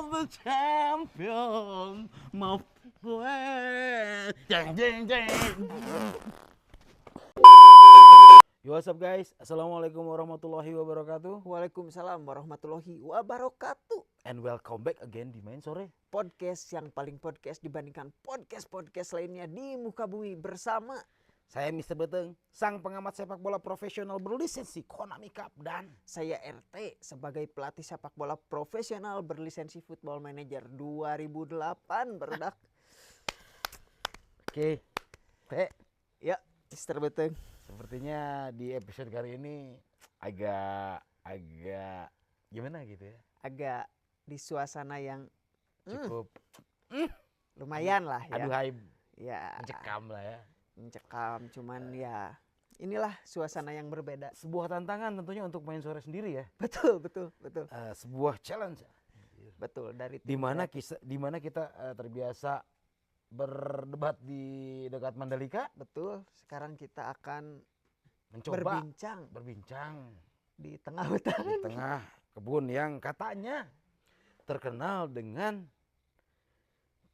of the champion, my friend. Jeng jeng jeng. Yo, what's up guys? Assalamualaikum warahmatullahi wabarakatuh. Waalaikumsalam warahmatullahi wabarakatuh. And welcome back again di Main Sore. Podcast yang paling podcast dibandingkan podcast-podcast lainnya di muka bumi bersama Saya Mr. Beteng, sang pengamat sepak bola profesional berlisensi Konami Cup, dan saya RT sebagai pelatih sepak bola profesional berlisensi Football Manager 2008 barudak. Oke, Teh, Ya, Mr. Beteng. sepertinya di episode kali ini agak gimana gitu ya? Agak di suasana yang Cukup lumayan lah ya. aduhai, Ya, mencekam lah ya. mencekam, cuman ya inilah suasana yang berbeda. Sebuah tantangan tentunya untuk Main Sore sendiri ya. Betul. Sebuah challenge. Betul dari Di mana kita terbiasa berdebat di dekat Mandalika, betul. Sekarang kita akan mencoba berbincang di di tengah hutan. tengah kebun yang katanya terkenal dengan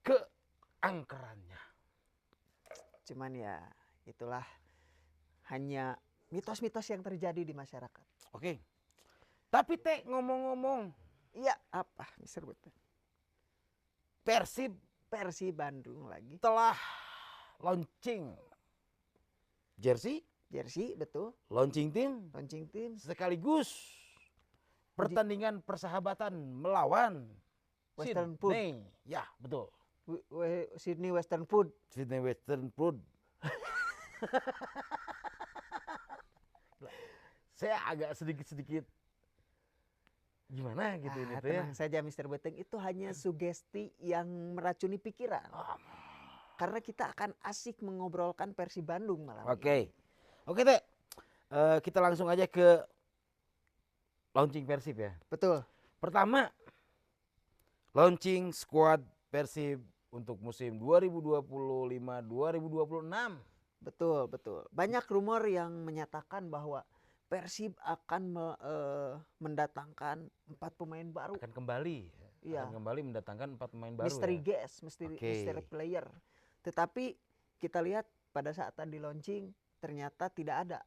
keangkerannya. Cuman ya itulah hanya mitos-mitos yang terjadi di masyarakat. Oke. Tapi Teh, ngomong-ngomong, Iya, apa Mr. Butet? Persib Persib Bandung lagi. telah launching jersey, Betul. launching tim, Launching tim sekaligus pertandingan persahabatan melawan Western Food. Sydney. Ya, betul. Sydney Western Food. Sydney Western Food. Saya agak sedikit gimana gitu ini tuh ya. Tenang saja Mr. Beteng, itu hanya sugesti yang meracuni pikiran. Karena kita akan asik mengobrolkan Persib Bandung malam ini. Oke Teh. Kita langsung aja ke launching Persib ya. Betul. Pertama, launching squad Persib untuk musim 2025-2026. Betul. Banyak rumor yang menyatakan bahwa Persib akan mendatangkan 4 pemain baru. Akan kembali mendatangkan 4 pemain baru. Mystery Ya? guest, mystery player. Tetapi kita lihat pada saat tadi launching ternyata tidak ada.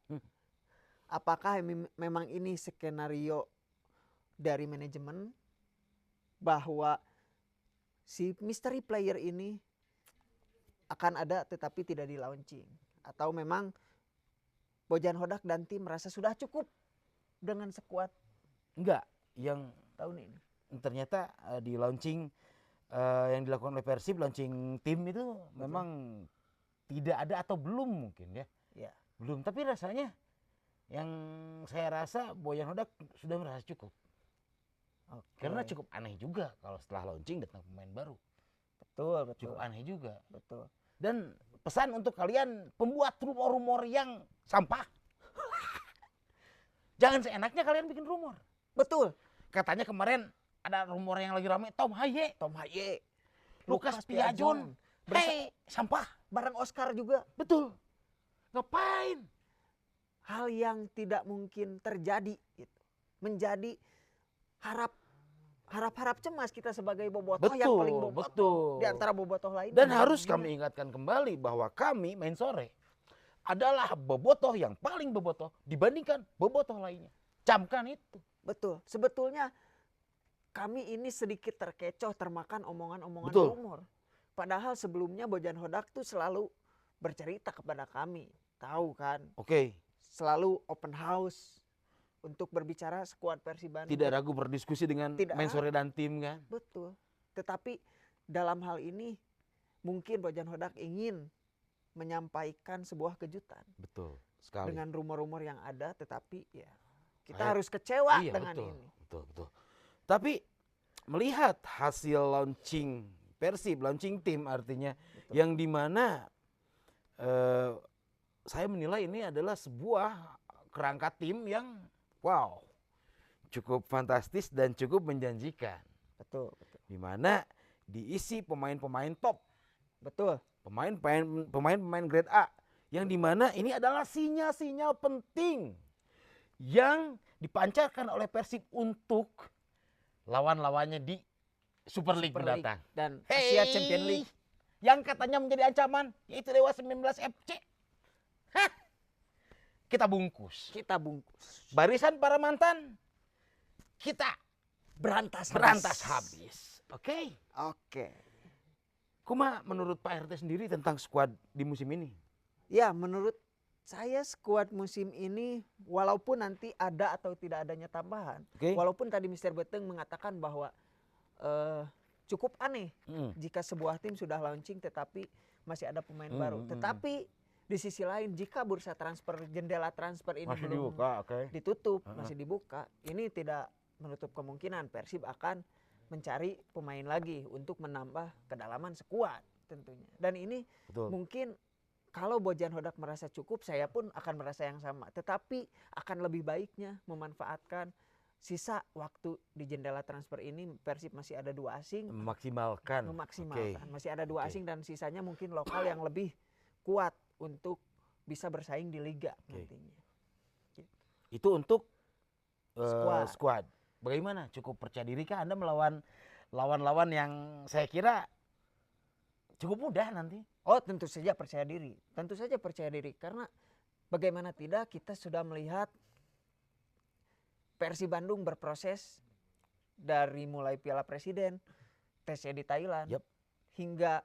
Apakah memang ini skenario dari manajemen bahwa si mystery player ini akan ada tetapi tidak di launching, atau memang Bojan Hodak dan tim merasa sudah cukup dengan skuad Enggak, yang tahun ini? ternyata di launching yang dilakukan oleh Persib, launching tim itu memang tidak ada atau belum mungkin ya. Ya. Belum, tapi rasanya yang saya rasa Bojan Hodak sudah merasa cukup. Karena cukup aneh juga kalau setelah launching datang pemain baru. Betul. Cukup aneh juga. Betul. Dan pesan untuk kalian pembuat rumor-rumor yang sampah. Jangan seenaknya kalian bikin rumor. Betul. Katanya kemarin ada rumor yang lagi rame, Tom Haye, Lucas Piajon. Hei, sampah. Bareng Oscar juga. Betul. Ngapain? Hal yang tidak mungkin terjadi gitu. Menjadi harap cemas kita sebagai bobotoh yang paling bobotoh di antara bobotoh lain. Dan harus kami ingatkan kembali bahwa kami Main Sore adalah bobotoh yang paling bobotoh dibandingkan bobotoh lainnya. Camkan itu. Betul. Sebetulnya kami ini sedikit terkecoh, termakan omongan-omongan Betul. rumor. Padahal sebelumnya Bojan Hodak tuh selalu bercerita kepada kami. Tahu kan? Oke. Selalu open house untuk berbicara skuad Persib Bandung. Tidak ragu berdiskusi dengan Main Sore dan tim kan? Betul. Tetapi dalam hal ini mungkin Bojan Hodak ingin menyampaikan sebuah kejutan. Betul sekali. Dengan rumor-rumor yang ada, tetapi ya kita harus kecewa dengan ini. Betul. Tapi melihat hasil launching Persib, launching tim artinya, yang dimana saya menilai ini adalah sebuah kerangka tim yang wow, cukup fantastis dan cukup menjanjikan. Betul. Dimana diisi pemain-pemain top. Betul. Pemain-pemain grade A. Yang dimana ini adalah sinyal-sinyal penting yang dipancarkan oleh Persib untuk lawan-lawannya di Super League Super League mendatang. dan Asia Champions League. Yang katanya menjadi ancaman yaitu Dewa 19 FC. Hah. Kita bungkus. Kita bungkus. Barisan para mantan kita Berantas habis. Oke. Oke. Kuma menurut Pak RT sendiri tentang skuad di musim ini? Ya, menurut saya skuad musim ini walaupun nanti ada atau tidak adanya tambahan, walaupun tadi Mr. Beteng mengatakan bahwa cukup aneh jika sebuah tim sudah launching tetapi masih ada pemain baru. Tetapi di sisi lain jika bursa transfer, jendela transfer ini masih belum dibuka, ditutup, masih dibuka, ini tidak menutup kemungkinan Persib akan mencari pemain lagi untuk menambah kedalaman skuad tentunya. Dan ini mungkin kalau Bojan Hodak merasa cukup, saya pun akan merasa yang sama. Tetapi akan lebih baiknya memanfaatkan sisa waktu di jendela transfer ini. Persib masih ada 2 asing. Memaksimalkan. Masih ada 2 asing dan sisanya mungkin lokal yang lebih kuat untuk bisa bersaing di liga nantinya. Itu untuk Skuad. Bagaimana? Cukup percaya diri kah Anda melawan lawan-lawan yang saya kira cukup mudah nanti? Oh, tentu saja percaya diri. Tentu saja percaya diri karena bagaimana tidak kita sudah melihat Persib Bandung berproses dari mulai Piala Presiden, tesnya di Thailand, hingga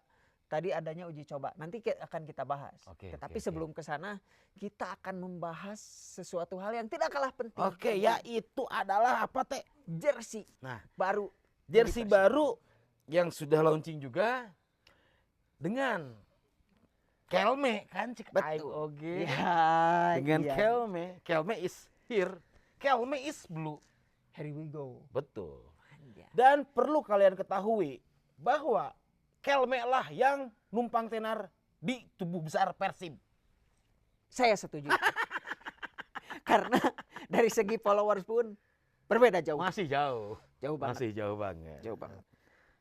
tadi adanya uji coba. Nanti akan kita bahas. Tetapi sebelum ke sana kita akan membahas sesuatu hal yang tidak kalah penting. Yaitu adalah apa teh? Jersey. Nah, baru. Jersey baru yang sudah launching juga dengan Kelme kan cik aing oge. Dengan Kelme. Kelme is here. Kelme is blue. Here we go. Betul. Dan perlu kalian ketahui bahwa Kelme lah yang numpang tenar di tubuh besar Persib. Saya setuju. Karena dari segi followers pun berbeda jauh. Masih jauh. Jauh banget. Masih jauh banget. Jauh banget.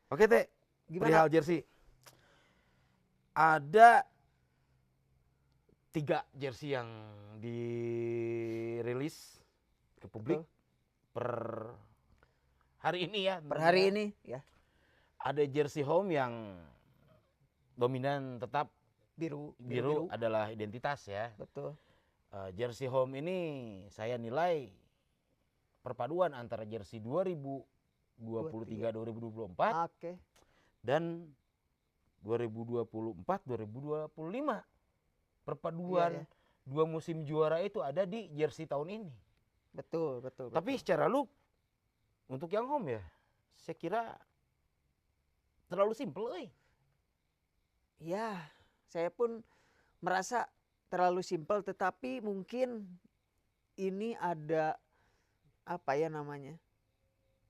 Oke teh. Gimana? Perihal jersey. Ada 3 jersey yang dirilis ke publik per hari ini ya. Per hari ini ya. Ada jersey home yang dominan tetap biru adalah identitas ya. Betul. Jersey home ini saya nilai perpaduan antara jersey 2023-2024 dan 2024-2025. Perpaduan 2 musim juara itu ada di jersey tahun ini. Betul. Tapi secara look untuk yang home ya, saya kira terlalu simpel Ya, saya pun merasa terlalu simpel, tetapi mungkin ini ada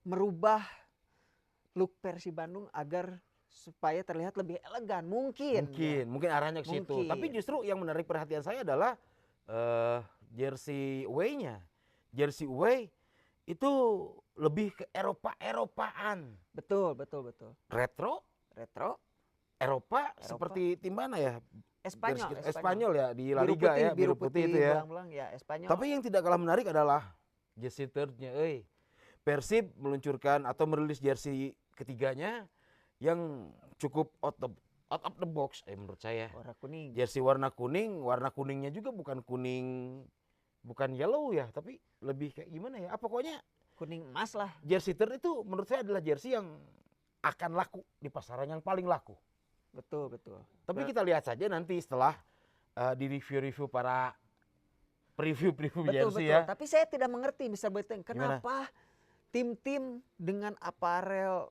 merubah look Persib Bandung agar supaya terlihat lebih elegan mungkin arahnya ke situ. Tapi justru yang menarik perhatian saya adalah jersey away-nya. Jersey away itu lebih ke Eropaan. Betul. Retro Eropa seperti tim mana ya? Espanyol ya di La Liga ya, biru putih itu ya. Espanyol. Tapi yang tidak kalah menarik adalah jersey third-nya. Persib meluncurkan atau merilis jersey ketiganya yang cukup out of the box menurut saya. Warna kuning. Jersey warna kuningnya juga bukan yellow ya, tapi lebih kayak gimana ya? Pokoknya kuning emas lah. Jersey third itu menurut saya adalah jersey yang akan laku di pasaran, yang paling laku. Betul. Tapi kita lihat saja nanti setelah di review para preview jersey ya. Tapi saya tidak mengerti Mr. Beteng, kenapa tim-tim dengan aparel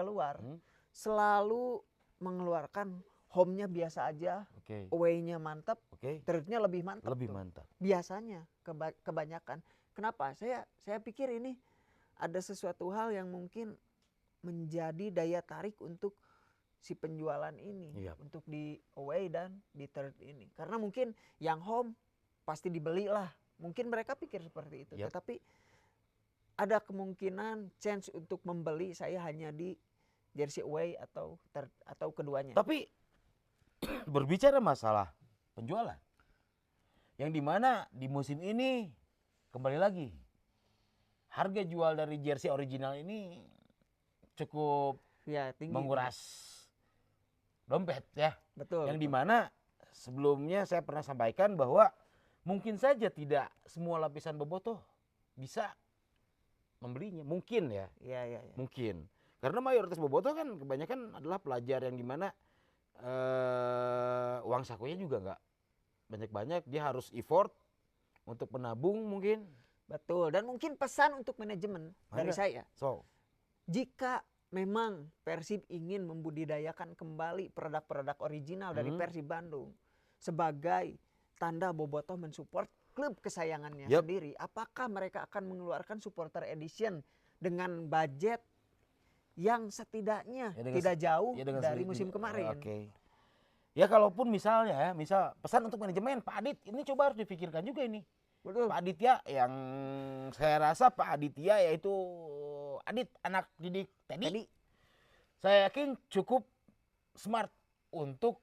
luar selalu mengeluarkan home-nya biasa aja, away-nya mantap, third-nya lebih mantap. Biasanya kebanyakan. Kenapa? Saya pikir ini ada sesuatu hal yang mungkin menjadi daya tarik untuk si penjualan ini, untuk di away dan di third ini. Karena mungkin yang home pasti dibeli lah. Mungkin mereka pikir seperti itu. Tetapi ada kemungkinan chance untuk membeli saya hanya di jersey away atau third atau keduanya. Tapi berbicara masalah penjualan, yang dimana di musim ini kembali lagi harga jual dari jersey original ini cukup ya, tinggi. menguras dompet ya. Betul. Yang dimana sebelumnya saya pernah sampaikan bahwa mungkin saja tidak semua lapisan bobotoh bisa membelinya, mungkin ya. Iya. Mungkin. Karena mayoritas bobotoh kan kebanyakan adalah pelajar yang dimana uang sakunya juga nggak banyak-banyak, dia harus effort untuk menabung mungkin. Betul. Dan mungkin pesan untuk manajemen dari saya. Jika memang Persib ingin membudidayakan kembali produk-produk original dari Persib Bandung sebagai tanda bobotoh mensupport klub kesayangannya sendiri, apakah mereka akan mengeluarkan supporter edition dengan budget yang setidaknya tidak jauh dari musim kemarin? Ya kalaupun misalnya misal pesan untuk manajemen Pak Adit, ini coba harus dipikirkan juga ini. Betul. Pak Aditya, yang saya rasa Pak Aditya yaitu Adit, anak didik Teddy, saya yakin cukup smart untuk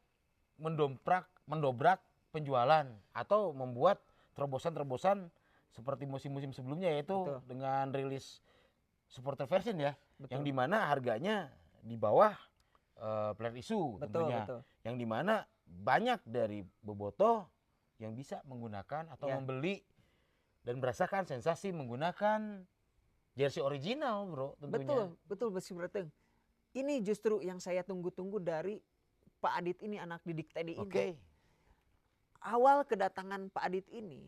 mendobrak penjualan atau membuat terobosan-terobosan seperti musim-musim sebelumnya, yaitu dengan rilis supporter version ya. Yang dimana harganya di bawah player issue tentunya. Yang dimana banyak dari bobotoh yang bisa menggunakan atau membeli dan merasakan sensasi menggunakan jersey original, bro, tentunya. Betul Besi Breteng. Ini justru yang saya tunggu-tunggu dari Pak Adit ini, anak didik Teddy ini. Awal kedatangan Pak Adit ini,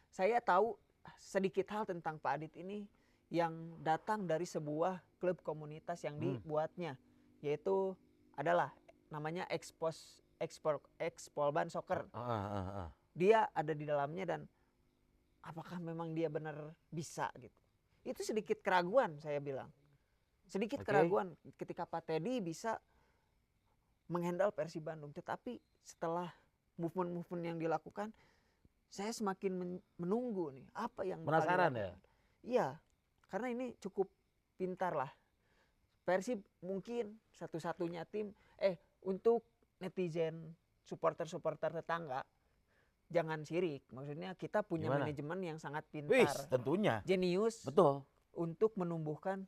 saya tahu sedikit hal tentang Pak Adit ini yang datang dari sebuah klub komunitas yang dibuatnya, yaitu adalah namanya Expolban Soccer. Dia ada di dalamnya dan apakah memang dia benar bisa gitu. Itu sedikit keraguan saya bilang. Sedikit keraguan ketika Pak Teddy bisa menghandle Persib Bandung. Tetapi setelah movement-movement yang dilakukan, saya semakin menunggu nih apa yang penasaran ya? Iya, karena ini cukup pintar lah. Persib mungkin satu-satunya tim untuk netizen, supporter tetangga, jangan sirik. Maksudnya kita punya manajemen yang sangat pintar. Tentunya. Jenius. Betul. Untuk menumbuhkan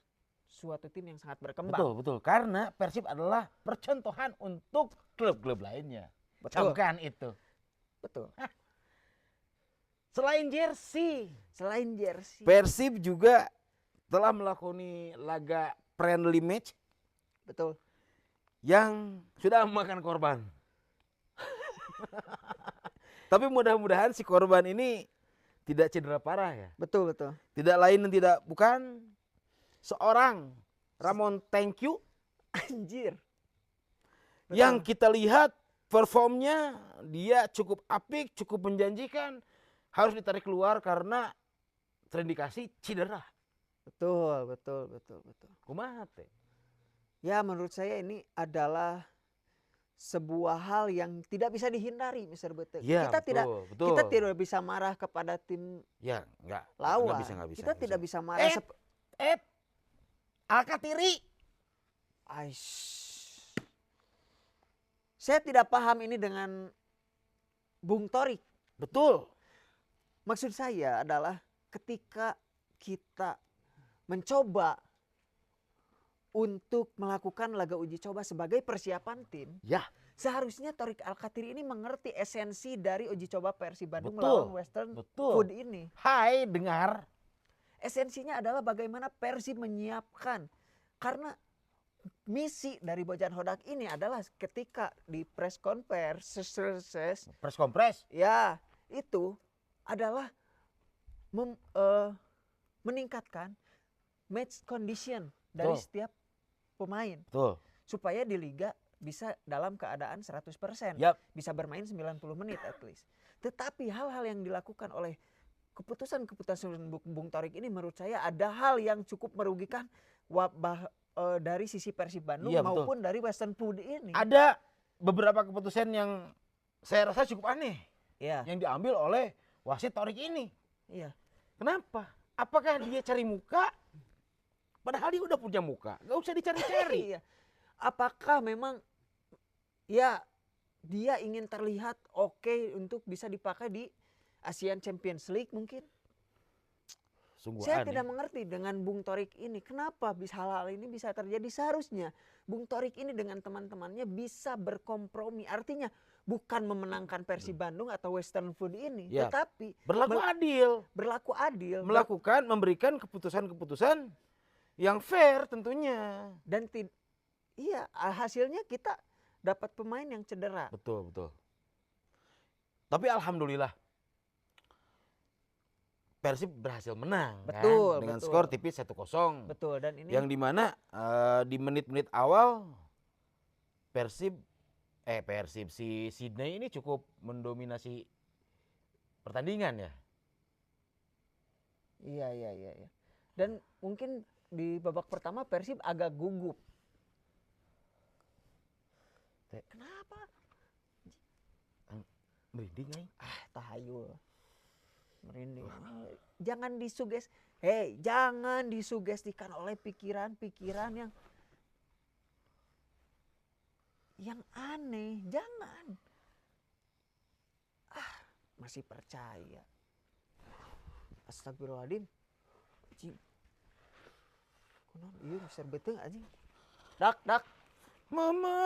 suatu tim yang sangat berkembang. Betul. Karena Persib adalah percontohan untuk klub-klub lainnya. Camkan itu. Betul. Selain jersey, Persib juga telah melakoni laga friendly match. Betul. Yang sudah memakan korban. Tapi mudah-mudahan si korban ini tidak cedera parah ya. Betul. Tidak lain dan tidak bukan seorang Ramon Thank You. Anjir. Betul. Yang kita lihat performnya dia cukup apik, cukup menjanjikan. Harus ditarik keluar karena terindikasi cedera. Betul. Kumaha teh? Ya menurut saya ini adalah sebuah hal yang tidak bisa dihindari, Mr. Betul. Ya, kita tidak bisa marah kepada tim lawan. Nggak bisa. Kita tidak bisa marah. Alkatiri. Saya tidak paham ini dengan Bung Torik. Betul. Maksud saya adalah ketika kita mencoba untuk melakukan laga uji coba sebagai persiapan tim, seharusnya Torik Alkatiri ini mengerti esensi dari uji coba Persib Bandung melawan Western Food ini. Hai, dengar. Esensinya adalah bagaimana Persib menyiapkan, karena misi dari Bojan Hodak ini adalah ketika di press conference, ya itu adalah meningkatkan match condition dari setiap pemain. Supaya di liga bisa dalam keadaan 100%. Bisa bermain 90 menit at least. Tetapi hal-hal yang dilakukan oleh keputusan-keputusan Bung Torik ini menurut saya ada hal yang cukup merugikan dari sisi Persib Bandung maupun dari Western Food ini. Ada beberapa keputusan yang saya rasa cukup aneh. Yang diambil oleh wasit Torik ini. Kenapa? Apakah dia cari muka? Padahal dia udah punya muka, nggak usah dicari-cari. Apakah memang dia ingin terlihat oke untuk bisa dipakai di Asian Champions League mungkin? sungguh Saya aneh. tidak mengerti dengan Bung Torik ini. Kenapa hal-hal ini bisa terjadi? Seharusnya Bung Torik ini dengan teman-temannya bisa berkompromi. Artinya bukan memenangkan Persib Bandung atau Western Food ini. Ya, Tetapi berlaku adil. berlaku adil. Memberikan keputusan-keputusan yang fair tentunya. Dan iya, hasilnya kita dapat pemain yang cedera. Betul, betul. Tapi alhamdulillah Persib berhasil menang Betul, kan? Dengan betul. skor tipis 1-0. Betul, dan ini yang dimana di menit-menit awal Persib si Sydney ini cukup mendominasi pertandingan ya. Iya. Dan mungkin di babak pertama Persib agak gugup. Kenapa? Merinding nih. Tahayul. Merinding. Jangan disugestikan oleh pikiran-pikiran yang aneh. Jangan. Masih percaya. Astagfirullahaladzim. Cing. Kunaon ieu geus beteng anjing. Dak. Mama.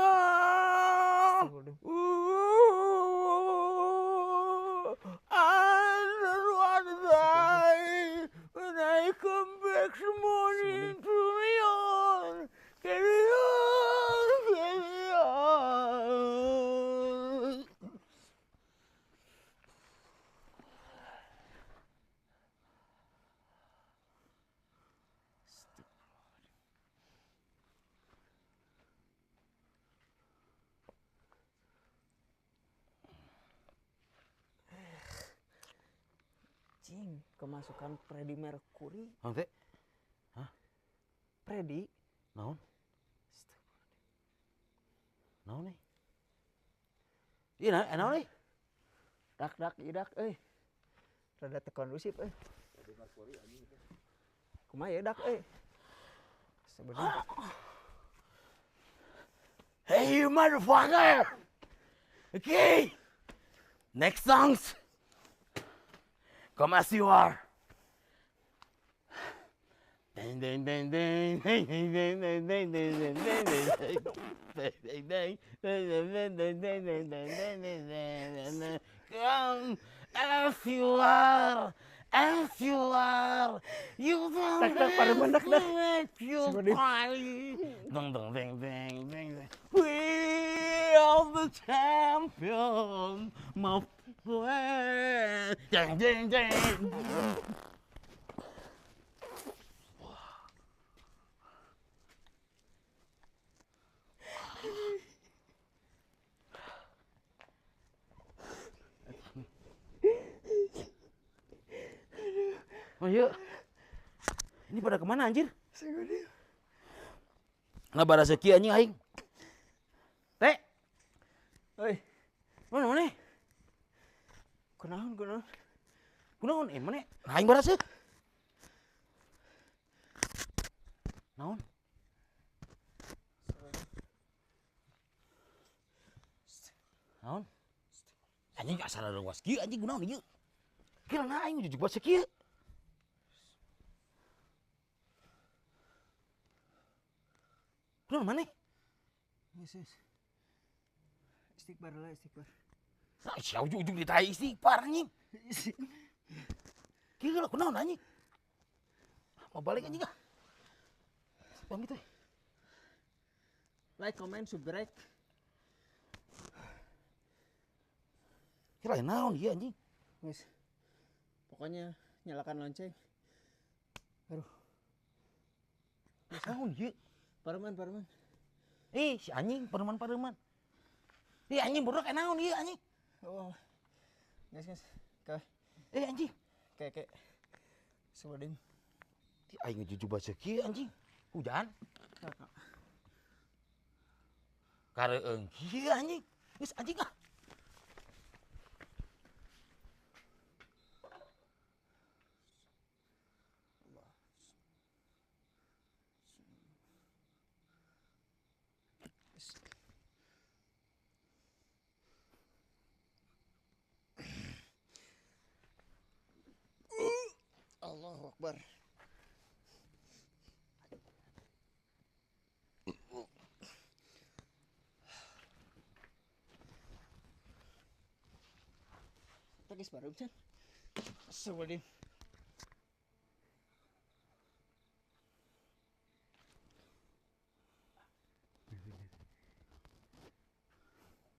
I don't want to die when I come back some morning to me on. Carry on. Kemasukan Freddie Mercury. Nanti? Hah? Freddie? Naon? Naon nih? Iya, naon nih? Dak, rada teu kondusif Kumaha ya dak sebenarnya. Hey you motherfucker! Okay! Next songs! Come as you are. Come as you are, you don't make you party. We are the champion, my friend. Dang, dang, dang. Oh iya. Ini pada kemana anjir? Nggak pada seki anjing aing. Teh. Oi, Mana? kunaon? Kunaon mana? Aing pada sek. Naon? Naon? Anjing asal ada luas kieu anjing kunaon ieu? Kira na aing jujuk bae kieu. Kunaon maneh? Yes. Istighfar. Nah, sia ujug-ujug ditai istighfar anjing. Kira kunaon anjing? Mau balik anjing ah. Bang gitu. Like, comment, subscribe. Kira naon ieu anjing? Wes. Pokoknya nyalakan lonceng. Aduh. Naon ieu? Pareman. Si anjing pareman. Anjing bodoh kayak naon ieu anjing? Oh. Guys. Anjing. Kayak Sebodin. Aing ngejujub baca kieu anjing. Hujan. Kareueung kieu anjing. Geus anjing ah. Allah. Allahu Akbar. Tagis baru kan? Astagfirullahaladzim.